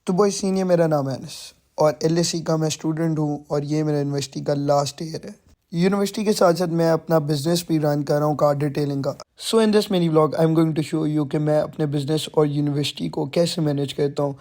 تو boy senior, میرا نام ہے انس اور ایل ایس سی کا میں اسٹوڈنٹ ہوں اور یہ میرا یونیورسٹی کا لاسٹ ایئر ہے۔ یونیورسٹی کے ساتھ ساتھ میں اپنا بزنس بھی رن کر رہا ہوں، کار ڈیٹیلنگ کا۔ سو ان دس میری vlog I am going to show you کہ میں اپنے بزنس اور یونیورسٹی کو کیسے مینیج کرتا ہوں۔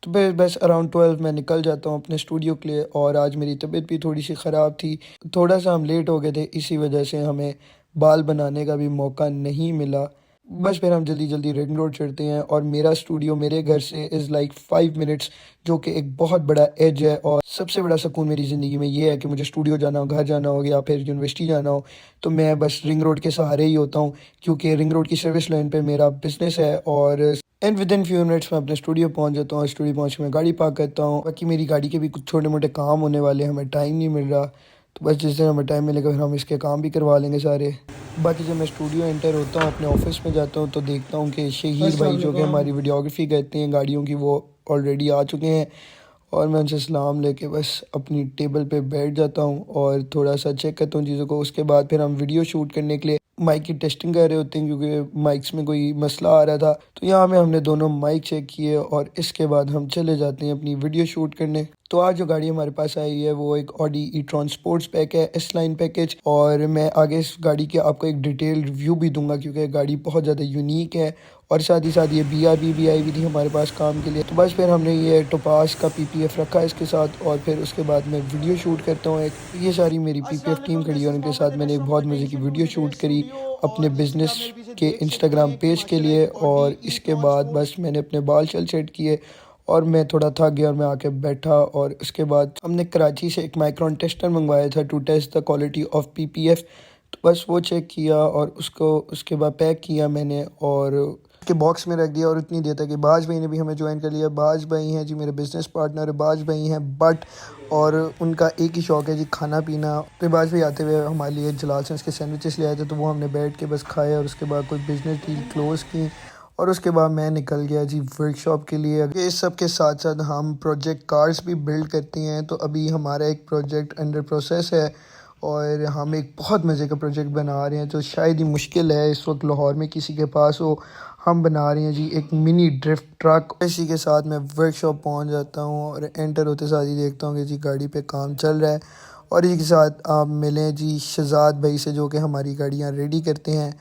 تو بس اراؤنڈ 12 میں نکل جاتا ہوں اپنے اسٹوڈیو کے لیے، اور آج میری طبیعت بھی تھوڑی سی خراب تھی، تھوڑا سا ہم لیٹ ہو گئے تھے، اسی وجہ سے ہمیں بال بنانے کا بھی موقع نہیں ملا۔ بس پھر ہم جلدی جلدی رنگ روڈ چڑھتے ہیں، اور میرا اسٹوڈیو میرے گھر سے از لائک 5 منٹس، جو کہ ایک بہت بڑا ایج ہے۔ اور سب سے بڑا سکون میری زندگی میں یہ ہے کہ مجھے اسٹوڈیو جانا ہو، گھر جانا ہو یا پھر یونیورسٹی جانا ہو، تو میں بس رنگ روڈ کے سہارے ہی ہوتا ہوں، کیونکہ رنگ روڈ کی سروس لائن پہ میرا بزنس ہے۔ اور and with in few minutes میں اپنے اسٹوڈیو پہنچ جاتا ہوں، اور اسٹوڈیو پہنچ کے میں گاڑی پارک کرتا ہوں۔ باقی میری گاڑی کے بھی کچھ چھوٹے موٹے کام ہونے والے ہیں، ہمیں ٹائم نہیں مل رہا، تو بس جس دن ہمیں ٹائم ملے گا پھر ہم اس کے کام بھی کروا لیں گے سارے۔ باقی جب میں اسٹوڈیو انٹر ہوتا ہوں، اپنے آفس میں جاتا ہوں، تو دیکھتا ہوں کہ شہیر بھائی جو کہ ہماری ویڈیوگرافی کرتے ہیں گاڑیوں کی، وہ آلریڈی آ چکے ہیں، اور میں ان سے سلام لے کے بس اپنی ٹیبل پہ بیٹھ جاتا ہوں اور تھوڑا سا چیک کرتا ہوں چیزوں کو۔ اس کے بعد پھر ہم ویڈیو شوٹ کرنے کے لیے مائک کی ٹیسٹنگ کر رہے ہوتے ہیں، کیونکہ مائکس میں کوئی مسئلہ آ رہا تھا، تو یہاں میں ہم نے دونوں مائک چیک کیے، اور اس کے بعد ہم چلے جاتے ہیں اپنی ویڈیو شوٹ کرنے۔ تو آج جو گاڑی ہمارے پاس آئی ہے وہ ایک آڈی ای ٹران اسپورٹس پیک ہے، ایس لائن پیکج، اور میں آگے اس گاڑی کے آپ کو ایک ڈیٹیل ریویو بھی دوں گا، کیونکہ گاڑی بہت زیادہ یونیک ہے، اور ساتھ ہی ساتھ یہ بی آر بی بھی آئی ہوئی تھی ہمارے پاس کام کے لیے۔ تو بس پھر ہم نے یہ ٹوپاس کا پی پی ایف رکھا اس کے ساتھ، اور پھر اس کے بعد میں ویڈیو شوٹ کرتا ہوں۔ یہ ساری میری پی پی ایف ٹیم کھڑی ہے، اور ان کے ساتھ میں نے ایک بہت مزے کی ویڈیو شوٹ کری اپنے بزنس کے انسٹاگرام پیج کے لیے۔ اور اس کے بعد بس میں نے اپنے بال چل سیٹ کیے، اور میں تھوڑا تھک گیا اور میں آ کے بیٹھا، اور اس کے بعد ہم نے کراچی سے ایک مائکرون ٹیسٹر منگوایا تھا to test the quality of P P F, تو بس وہ چیک کیا، اور اس کے بعد پیک کیا میں نے، اور اس کے باکس میں رکھ دیا۔ اور اتنی دیر تک کہ باز بھائی نے بھی ہمیں جوائن کر لیا۔ باز بھائی ہیں جی میرے بزنس پارٹنر، باز بھائی ہیں بٹ، اور ان کا ایک ہی شوق ہے جی کھانا پینا۔ پھر باز بھائی آتے ہوئے ہمارے لیے جلال سے اس کے سینڈوچز لے آئے تھے، تو وہ ہم نے بیٹھ کے بس کھائے، اور اس کے بعد کوئی بزنس ڈیل کلوز کی، اور اس کے بعد میں نکل گیا جی ورک شاپ کے لیے۔ اس سب کے ساتھ ساتھ ہم پروجیکٹ کارز بھی بلڈ کرتے ہیں، تو ابھی ہمارا ایک پروجیکٹ انڈر پروسیس ہے، اور ہم ایک بہت مزے کا پروجیکٹ بنا رہے ہیں، تو شاید ہی مشکل ہے اس وقت لاہور میں کسی کے پاس ہو۔ ہم بنا رہے ہیں جی ایک منی ڈرفٹ ٹرک۔ اسی کے ساتھ میں ورک شاپ پہنچ جاتا ہوں، اور انٹر ہوتے ساتھ ہی دیکھتا ہوں کہ جی گاڑی پہ کام چل رہا ہے، اور اسی کے ساتھ آپ ملیں جی شہزاد بھائی سے، جو کہ ہماری گاڑیاں ریڈی کرتے ہیں،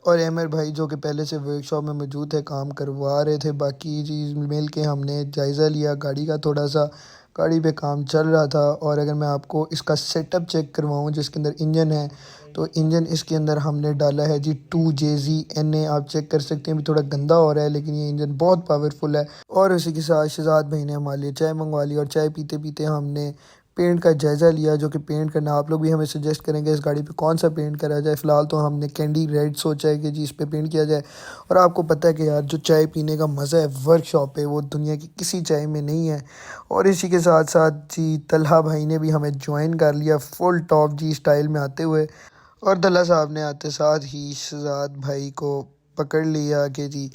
اور احمد بھائی جو کہ پہلے سے ورک شاپ میں موجود تھے، کام کروا رہے تھے۔ باقی چیز مل کے ہم نے جائزہ لیا گاڑی کا تھوڑا سا، گاڑی پہ کام چل رہا تھا۔ اور اگر میں آپ کو اس کا سیٹ اپ چیک کرواؤں جس کے اندر انجن ہے، تو انجن اس کے اندر ہم نے ڈالا ہے جی 2JZNA، آپ چیک کر سکتے ہیں، بھی تھوڑا گندا ہو رہا ہے لیکن یہ انجن بہت پاورفل ہے۔ اور اسی کے ساتھ شہزاد بھائی نے ہمارے لیے چائے منگوا لی، اور چائے پیتے پیتے ہم نے پینٹ کا جائزہ لیا، جو کہ پینٹ کرنا آپ لوگ بھی ہمیں سجیسٹ کریں گے اس گاڑی پہ کون سا پینٹ کرا جائے۔ فی الحال تو ہم نے کینڈی ریڈ سوچا ہے کہ جی اس پہ پینٹ کیا جائے، اور آپ کو پتہ ہے کہ یار جو چائے پینے کا مزہ ہے ورک شاپ پہ، وہ دنیا کی کسی چائے میں نہیں ہے۔ اور اسی کے ساتھ ساتھ جی طلحہ بھائی نے بھی ہمیں جوائن کر لیا فل ٹاپ جی اسٹائل میں آتے ہوئے، اور طلحہ صاحب نے آتے ساتھ ہی شہزاد بھائی کو پکڑ لیا کہ جی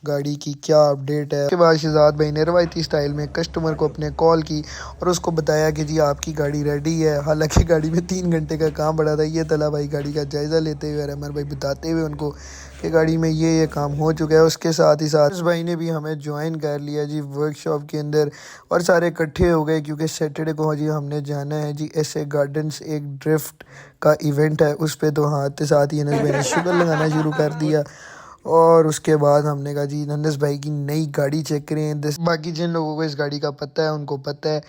گاڑی کی کیا اپڈیٹ ہے۔ اس کے بعد شہزاد بھائی نے روایتی اسٹائل میں کسٹمر کو اپنے کال کی، اور اس کو بتایا کہ جی آپ کی گاڑی ریڈی ہے، حالانکہ گاڑی میں 3 گھنٹے کا کام پڑا تھا۔ یہ طلحہ بھائی گاڑی کا جائزہ لیتے ہوئے اور عمر بھائی بتاتے ہوئے ان کو کہ گاڑی میں یہ کام ہو چکا ہے۔ اس کے ساتھ ہی ساتھ اس بھائی نے بھی ہمیں جوائن کر لیا جی ورک شاپ کے اندر، اور سارے اکٹھے ہو گئے، کیونکہ سیٹرڈے کو جی ہم نے جانا ہے جی ایس اے گارڈنز، ایک ڈرفٹ کا ایونٹ ہے اس پہ۔ تو ہاں ساتھ ہی انس بھائی نے شگر لگانا شروع کر دیا، اور اس کے بعد ہم نے کہا جی انس بھائی کی نئی گاڑی چیک کریں۔ باقی جن لوگوں کو اس گاڑی کا پتہ ہے ان کو پتہ ہے،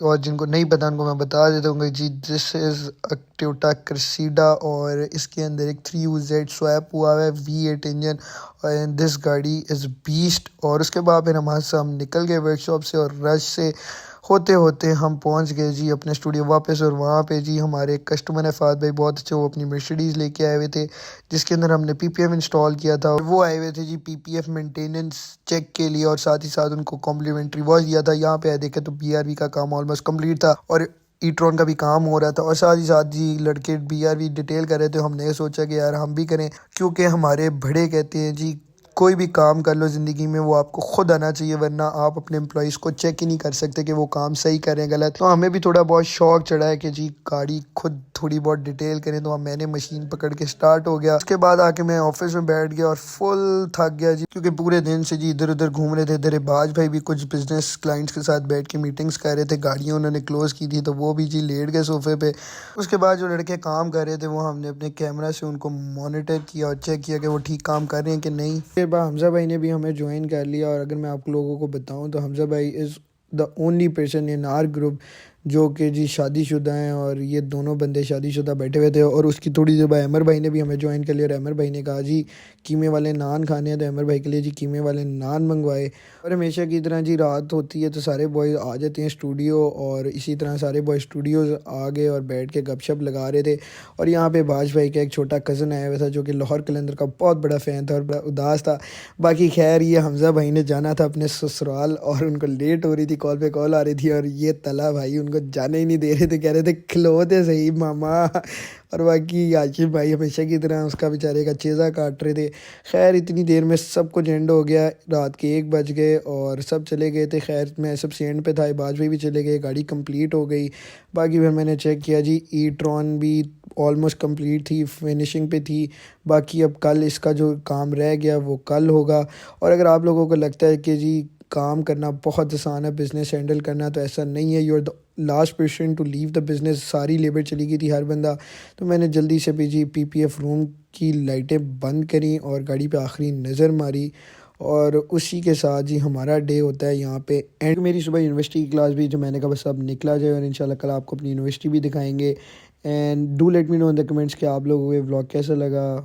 اور جن کو نہیں پتہ ان کو میں بتا دیتا ہوں کہ جی دس از ٹویوٹا کرسیڈا، اور اس کے اندر ایک 3UZ سویپ ہوا ہے V8 انجن، اور دس گاڑی از بیسٹ۔ اور اس کے بعد پھر ہم نکل گئے ورک شاپ سے، اور رش سے ہوتے ہوتے ہم پہنچ گئے جی اپنے اسٹوڈیو واپس۔ اور وہاں پہ جی ہمارے کسٹمر فہد بھائی بہت اچھے، وہ اپنی مرسیڈیز لے کے آئے ہوئے تھے، جس کے اندر ہم نے پی پی ایف انسٹال کیا تھا، اور وہ آئے ہوئے تھے جی پی پی ایف مینٹیننس چیک کے لیے، اور ساتھ ہی ساتھ ان کو کمپلیمنٹری واش دیا تھا۔ یہاں پہ دیکھے تو بی آر وی کا کام آلموسٹ کمپلیٹ تھا، اور ای ٹرون کا بھی کام ہو رہا تھا، اور ساتھ ہی ساتھ جی لڑکے بی آر وی ڈیٹیل کر رہے تھے۔ ہم نے یہ سوچا کہ یار ہم بھی کریں، کیونکہ ہمارے بڑے کہتے ہیں جی کوئی بھی کام کر لو زندگی میں وہ آپ کو خود آنا چاہیے، ورنہ آپ اپنے امپلائیز کو چیک ہی نہیں کر سکتے کہ وہ کام صحیح کر رہے ہیں غلط۔ تو ہمیں بھی تھوڑا بہت شوق چڑھا ہے کہ جی گاڑی خود تھوڑی بہت ڈیٹیل کریں، تو میں نے مشین پکڑ کے سٹارٹ ہو گیا۔ اس کے بعد آ کے میں آفس میں بیٹھ گیا اور فل تھک گیا جی، کیونکہ پورے دن سے جی ادھر ادھر گھوم رہے تھے۔ ادھر باج بھائی بھی کچھ بزنس کلائنٹس کے ساتھ بیٹھ کے میٹنگز کر رہے تھے، گاڑیاں انہوں نے کلوز کی تھی تو وہ بھی جی لیٹ گئے صوفے پہ۔ اس کے بعد جو لڑکے کام کر رہے تھے وہ ہم نے اپنے کیمرہ سے ان کو مانیٹر کیا اور چیک کیا کہ وہ ٹھیک کام کر رہے ہیں کہ نہیں۔ پھر بعد حمزہ بھائی نے بھی ہمیں جوائن کر لیا، اور اگر میں آپ لوگوں کو بتاؤں تو حمزہ بھائی is the only person in our group جو کہ جی شادی شدہ ہیں، اور یہ دونوں بندے شادی شدہ بیٹھے ہوئے تھے۔ اور اس کی تھوڑی دیر بعد احمر بھائی نے بھی ہمیں جوائن کر لیا، اور احمر بھائی نے کہا جی قیمے والے نان کھانے ہیں، تو احمر بھائی کے لیے جی قیمے والے نان منگوائے۔ اور ہمیشہ کی طرح جی رات ہوتی ہے تو سارے بوائز آ جاتے ہیں اسٹوڈیو، اور اسی طرح سارے بوائز اسٹوڈیوز آ گئے اور بیٹھ کے گپ شپ لگا رہے تھے۔ اور یہاں پہ باج بھائی کا ایک چھوٹا کزن آیا ہوا تھا جو کہ لاہور قلندر کا بہت بڑا فین تھا اور بڑا اداس تھا۔ باقی خیر یہ حمزہ بھائی نے جانا تھا اپنے سسرال، اور ان کو لیٹ ہو رہی تھی، کال پہ کال آ رہی تھی، اور یہ تلا بھائی ان کو جانے ہی نہیں دے رہے تھے، کہہ رہے تھے کھلوتے صحیح ماما۔ اور باقی عاشق بھائی ہمیشہ کی طرح اس کا بیچارے کا چیزا کاٹ رہے تھے۔ خیر اتنی دیر میں سب کچھ اینڈ ہو گیا، رات کے 1 بج گئے اور سب چلے گئے تھے۔ خیر میں سب سے اینڈ پہ تھا، باج بھائی بھی چلے گئے، گاڑی کمپلیٹ ہو گئی۔ باقی پھر میں نے چیک کیا جی ای ٹرون بھی آلموسٹ کمپلیٹ تھی، فنیشنگ پہ تھی۔ باقی اب کل اس کا جو کام رہ گیا وہ کل ہوگا۔ اور اگر آپ لوگوں کو لگتا ہے کہ جی کام کرنا بہت آسان ہے، بزنس ہینڈل کرنا، تو ایسا نہیں ہے۔ You are the last person to leave the business. ساری لیبر چلی گئی تھی ہر بندہ، تو میں نے جلدی سے بھی جی پی پی ایف روم کی لائٹیں بند کریں اور گاڑی پہ آخری نظر ماری، اور اسی کے ساتھ جی ہمارا ڈے ہوتا ہے یہاں پہ اینڈ۔ میری صبح یونیورسٹی کی کلاس بھی جو میں نے کہا بس اب نکلا جائے، اور انشاءاللہ کل آپ کو اپنی یونیورسٹی بھی دکھائیں گے۔ And do let me know in the comments کہ آپ لوگوں کو یہ ولاگ کیسا لگا۔